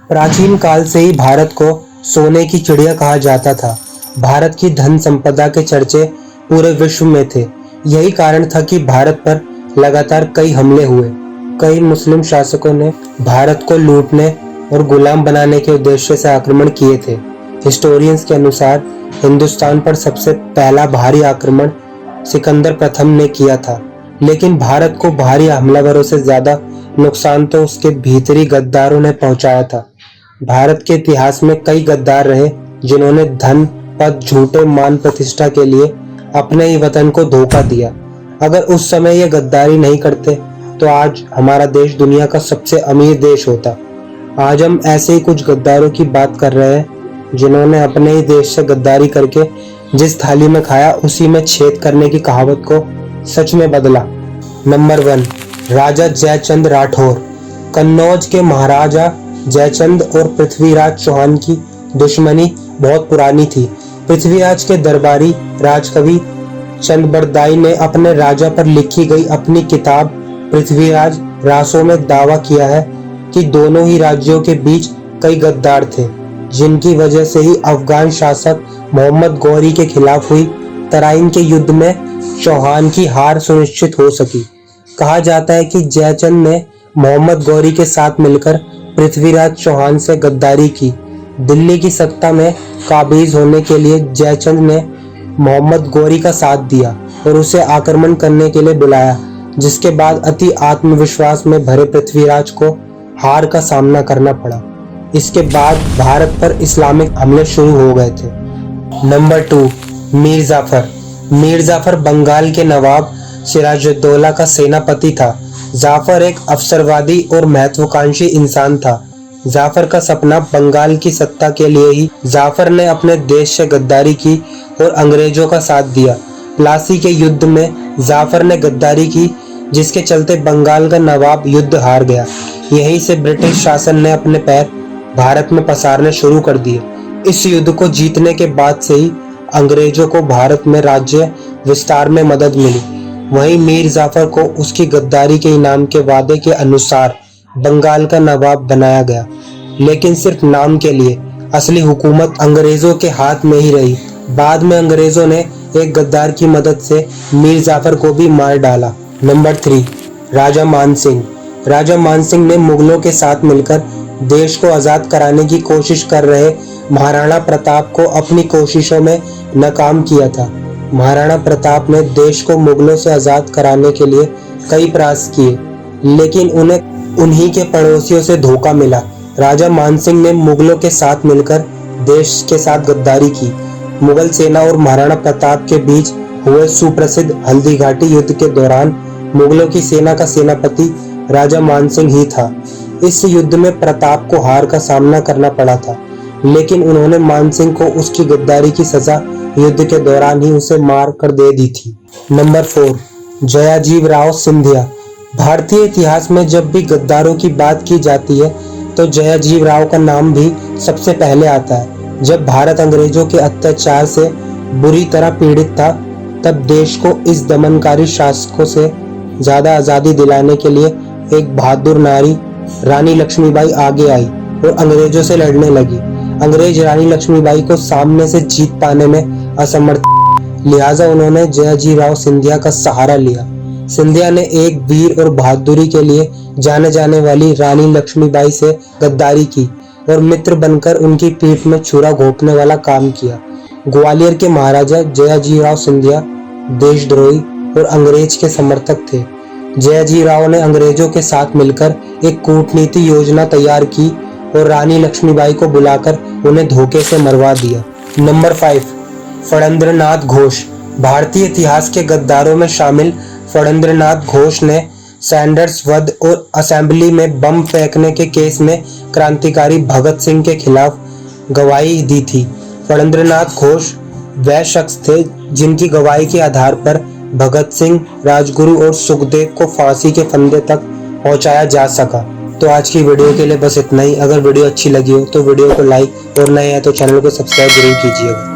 प्राचीन काल से ही भारत को सोने की चिड़िया कहा जाता था। भारत की धन संपदा के चर्चे पूरे विश्व में थे। यही कारण था कि भारत पर लगातार कई हमले हुए। कई मुस्लिम शासकों ने भारत को लूटने और गुलाम बनाने के उद्देश्य से आक्रमण किए थे। हिस्टोरियंस के अनुसार हिंदुस्तान पर सबसे पहला भारी आक्रमण सिकंदर प्रथम ने किया था, लेकिन भारत को बाहरी हमलावरों से ज्यादा नुकसान तो उसके भीतरी गद्दारों ने पहुंचाया था। भारत के इतिहास में कई गद्दार रहे जिन्होंने धन, पद, झूठे मान प्रतिष्ठा के लिए अपने ही वतन को धोखा दिया। अगर उस समय ये गद्दारी नहीं करते तो आज हमारा देश दुनिया का सबसे अमीर देश होता। आज हम ऐसे ही कुछ गद्दारों की बात कर रहे हैं जिन्होंने अपने ही देश से गद्दारी करके जिस थाली में खाया उसी में छेद करने की कहावत को सच में बदला। नंबर 1, राजा जयचंद राठौर। कन्नौज के महाराजा जयचंद और पृथ्वीराज चौहान की दुश्मनी बहुत पुरानी थी। पृथ्वीराज के दरबारी राजकवि चंदबरदाई ने अपने राजा पर लिखी गई अपनी किताब पृथ्वीराज रासो में दावा किया है कि दोनों ही राज्यों के बीच कई गद्दार थे, जिनकी वजह से ही अफगान शासक मोहम्मद गौरी के खिलाफ हुई तराइन के युद्ध में चौहान की हार सुनिश्चित हो सकी। कहा जाता है कि जयचंद ने मोहम्मद गौरी के साथ मिलकर पृथ्वीराज चौहान से गद्दारी की। दिल्ली की सत्ता में काबिज होने के लिए जयचंद ने मोहम्मद गौरी का साथ दिया और उसे आक्रमण करने के लिए बुलाया, जिसके बाद अति आत्मविश्वास में भरे पृथ्वीराज को हार का सामना करना पड़ा। इसके बाद भारत पर इस्लामिक हमले शुरू हो गए थे। नंबर 2, मीर जाफर। मीर जाफर बंगाल के नवाब सिराजुद्दौला का सेनापति था। जाफर एक अवसरवादी और महत्वाकांक्षी इंसान था। जाफर का सपना बंगाल की सत्ता के लिए ही जाफर ने अपने देश से गद्दारी की और अंग्रेजों का साथ दिया। प्लासी के युद्ध में जाफर ने गद्दारी की, जिसके चलते बंगाल का नवाब युद्ध हार गया। यहीं से ब्रिटिश शासन ने अपने पैर भारत में पसारने शुरू कर दिए। इस युद्ध को जीतने के बाद से ही अंग्रेजों को भारत में राज्य विस्तार में मदद मिली। वहीं मीर जाफर को उसकी गद्दारी के इनाम के वादे के अनुसार बंगाल का नवाब बनाया गया, लेकिन सिर्फ नाम के लिए। असली हुकूमत अंग्रेजों के हाथ में ही रही। बाद में अंग्रेजों ने एक गद्दार की मदद से मीर जाफर को भी मार डाला। नंबर 3, राजा मान सिंह। राजा मान सिंह ने मुगलों के साथ मिलकर देश को आजाद कराने की कोशिश कर रहे महाराणा प्रताप को अपनी कोशिशों में नाकाम किया था। महाराणा प्रताप ने देश को मुगलों से आजाद कराने के लिए कई प्रयास किए, लेकिन उन्हें उन्हीं के पड़ोसियों से धोखा मिला। राजा मान सिंह ने मुगलों के साथ मिलकर देश के साथ गद्दारी की। मुगल सेना और महाराणा प्रताप के बीच हुए सुप्रसिद्ध हल्दी घाटी युद्ध के दौरान मुगलों की सेना का सेनापति राजा मान सिंह ही था। इस युद्ध में प्रताप को हार का सामना करना पड़ा था, लेकिन उन्होंने मान सिंह को उसकी गद्दारी की सजा युद्ध के दौरान ही उसे मार कर दे दी थी। नंबर 4, जयाजीव राव सिंधिया। भारतीय इतिहास में जब भी गद्दारों की बात की जाती है तो जयाजीव राव का नाम भी सबसे पहले आता है। जब भारत अंग्रेजों के अत्याचार से बुरी तरह पीड़ित था, तब देश को इस दमनकारी शासकों से ज्यादा आजादी दिलाने के लिए एक बहादुर नारी रानी लक्ष्मीबाई आगे आई और अंग्रेजों से लड़ने लगी। अंग्रेज रानी लक्ष्मीबाई को सामने से जीत पाने में असमर्थ, लिहाजा उन्होंने जयाजीव राव सिंधिया का सहारा लिया। सिंधिया ने एक वीर और बहादुरी के लिए जाने जाने वाली रानी लक्ष्मीबाई से गद्दारी की और मित्र बनकर उनकी पीठ में छुरा घोंपने वाला काम किया। ग्वालियर के महाराजा जयाजीव राव सिंधिया देशद्रोही और अंग्रेज के समर्थक थे। जयाजीव राव ने अंग्रेजों के साथ मिलकर एक कूटनीति योजना तैयार की और रानी लक्ष्मीबाई को बुलाकर उन्हें धोखे से मरवा दिया। नंबर 5, फणींद्रनाथ घोष। भारतीय इतिहास के गद्दारों में शामिल फणींद्रनाथ घोष ने सैंडर्स वध और असेंबली में बम फेंकने के केस में क्रांतिकारी भगत सिंह के खिलाफ गवाही दी थी। फणींद्रनाथ घोष वह शख्स थे जिनकी गवाही के आधार पर भगत सिंह, राजगुरु और सुखदेव को फांसी के फंदे तक पहुंचाया जा सका। तो आज की वीडियो के लिए बस इतना ही। अगर वीडियो अच्छी लगी हो तो वीडियो को लाइक और नए हैं तो चैनल को सब्सक्राइब जरूर कीजिएगा।